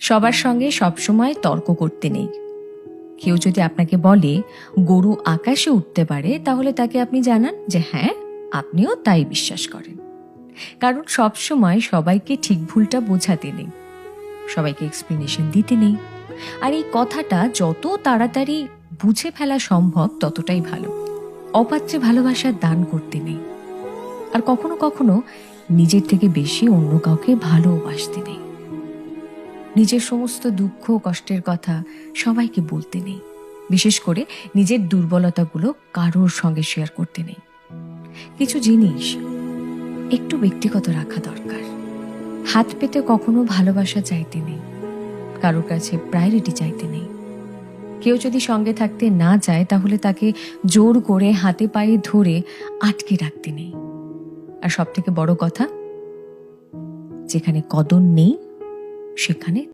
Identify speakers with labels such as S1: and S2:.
S1: সবার সঙ্গে সবসময় তর্ক করতে নেই। কেউ যদি আপনাকে বলে গরু আকাশে উঠতে পারে, তাহলে তাকে আপনি জানান যে হ্যাঁ, আপনিও তাই বিশ্বাস করেন। কারণ সবসময় সবাইকে ঠিক ভুলটা বোঝাতে নেই, সবাইকে এক্সপ্লেনেশন দিতে নেই। আর এই কথাটা যত তাড়াতাড়ি বুঝে ফেলা সম্ভব ততটাই ভালো। অপাত্রে ভালোবাসার দান করতে নেই। আর কখনো কখনো নিজের থেকে বেশি অন্য কাউকে ভালোবাসতে নেই। নিজের সমস্ত দুঃখ কষ্টের কথা সবাইকে বলতে নেই। বিশেষ করে নিজের দুর্বলতাগুলো কারোর সঙ্গে শেয়ার করতে নেই। কিছু জিনিস একটু ব্যক্তিগত রাখা দরকার। হাত পেতে কখনো ভালোবাসা চাইতে নেই, কারোর কাছে প্রায়োরিটি চাইতে নেই। কেউ যদি সঙ্গে থাকতে না চায়, তাহলে তাকে জোর করে হাতে পায়ে ধরে আটকে রাখতে নেই। আর সব থেকে বড় কথা, যেখানে কদর নেই সেখানে